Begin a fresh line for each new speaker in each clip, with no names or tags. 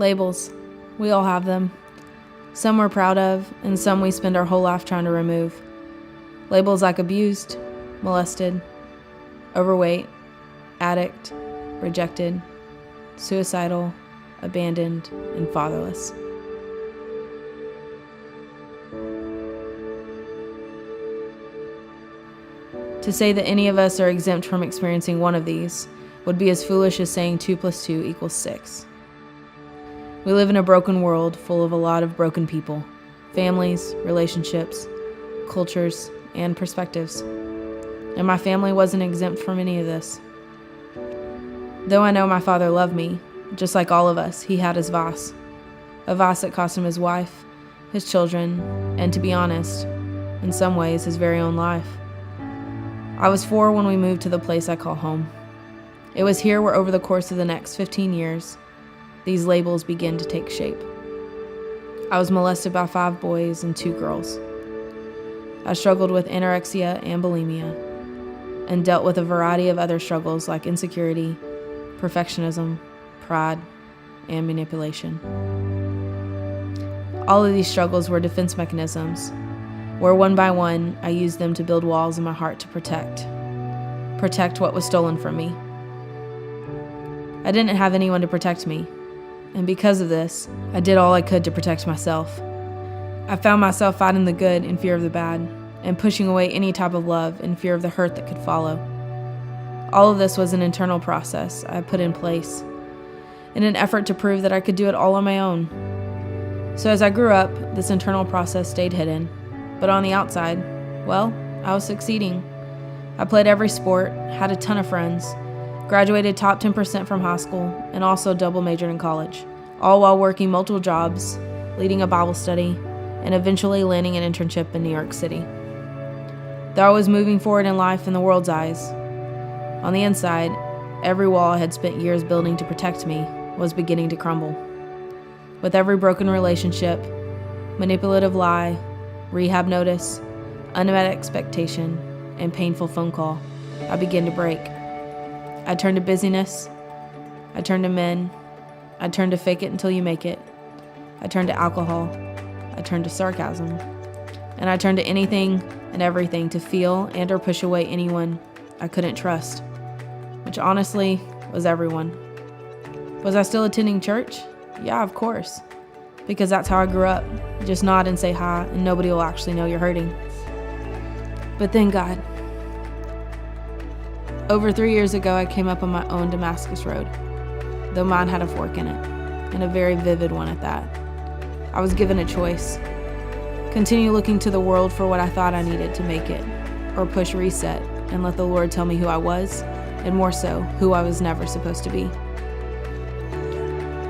Labels. We all have them. Some we're proud of, and some we spend our whole life trying to remove. Labels like abused, molested, overweight, addict, rejected, suicidal, abandoned, and fatherless. To say that any of us are exempt from experiencing one of these would be as foolish as saying 2 + 2 = 6. We live in a broken world full of a lot of broken people, families, relationships, cultures, and perspectives. And my family wasn't exempt from any of this. Though I know my father loved me, just like all of us, he had his vice. A vice that cost him his wife, his children, and to be honest, in some ways, his very own life. I was 4 when we moved to the place I call home. It was here where over the course of the next 15 years, these labels begin to take shape. I was molested by 5 boys and 2 girls. I struggled with anorexia and bulimia, and dealt with a variety of other struggles like insecurity, perfectionism, pride, and manipulation. All of these struggles were defense mechanisms, where one by one I used them to build walls in my heart to protect what was stolen from me. I didn't have anyone to protect me, and because of this, I did all I could to protect myself. I found myself fighting the good in fear of the bad, and pushing away any type of love in fear of the hurt that could follow. All of this was an internal process I put in place in an effort to prove that I could do it all on my own. So as I grew up, this internal process stayed hidden, but on the outside, well, I was succeeding. I played every sport, had a ton of friends, graduated top 10% from high school, and also double majored in college, all while working multiple jobs, leading a Bible study, and eventually landing an internship in New York City. Though I was moving forward in life in the world's eyes, on the inside, every wall I had spent years building to protect me was beginning to crumble. With every broken relationship, manipulative lie, rehab notice, unmet expectation, and painful phone call, I began to break. I turned to busyness, I turned to men, I turned to fake it until you make it, I turned to alcohol, I turned to sarcasm, and I turned to anything and everything to feel and or push away anyone I couldn't trust, which honestly was everyone. Was I still attending church? Yeah, of course, because that's how I grew up. Just nod and say hi, and nobody will actually know you're hurting. But then God. Over 3 years ago, I came up on my own Damascus Road, though mine had a fork in it, and a very vivid one at that. I was given a choice. Continue looking to the world for what I thought I needed to make it, or push reset and let the Lord tell me who I was, and more so, who I was never supposed to be.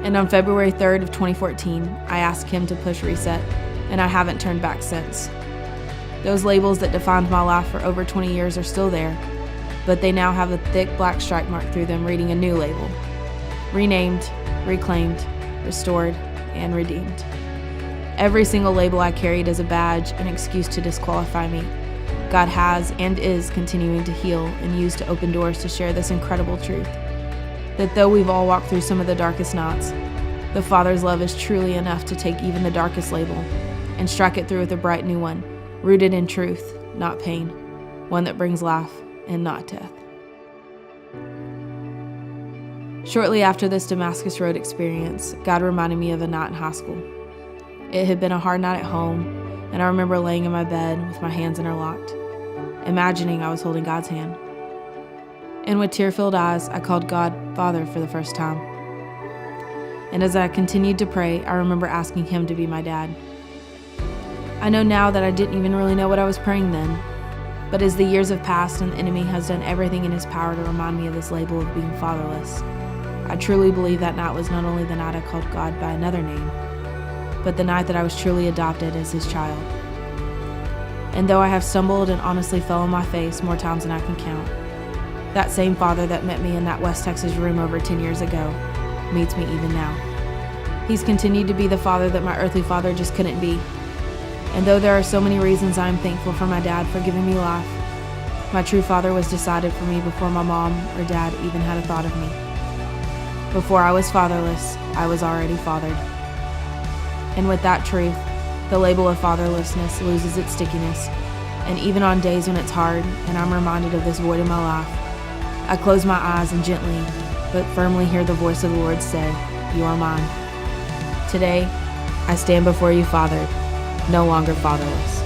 And on February 3rd of 2014, I asked Him to push reset, and I haven't turned back since. Those labels that defined my life for over 20 years are still there, but they now have a thick black stripe mark through them reading a new label. Renamed, reclaimed, restored, and redeemed. Every single label I carried is a badge, an excuse to disqualify me. God has and is continuing to heal and use to open doors to share this incredible truth. That though we've all walked through some of the darkest nights, the Father's love is truly enough to take even the darkest label and strike it through with a bright new one, rooted in truth, not pain, one that brings life and not death. Shortly after this Damascus Road experience, God reminded me of a night in high school. It had been a hard night at home, and I remember laying in my bed with my hands interlocked, imagining I was holding God's hand. And with tear-filled eyes, I called God Father for the first time. And as I continued to pray, I remember asking Him to be my dad. I know now that I didn't even really know what I was praying then, but as the years have passed and the enemy has done everything in his power to remind me of this label of being fatherless, I truly believe that night was not only the night I called God by another name, but the night that I was truly adopted as His child. And though I have stumbled and honestly fell on my face more times than I can count, that same Father that met me in that West Texas room over 10 years ago meets me even now. He's continued to be the Father that my earthly father just couldn't be. And though there are so many reasons I am thankful for my dad for giving me life, my true Father was decided for me before my mom or dad even had a thought of me. Before I was fatherless I was already fathered. And with that truth, the label of fatherlessness loses its stickiness. And even on days when it's hard and I'm reminded of this void in my life, I close my eyes and gently but firmly hear the voice of the Lord say, "You are mine." Today, I stand before you fathered, no longer fatherless.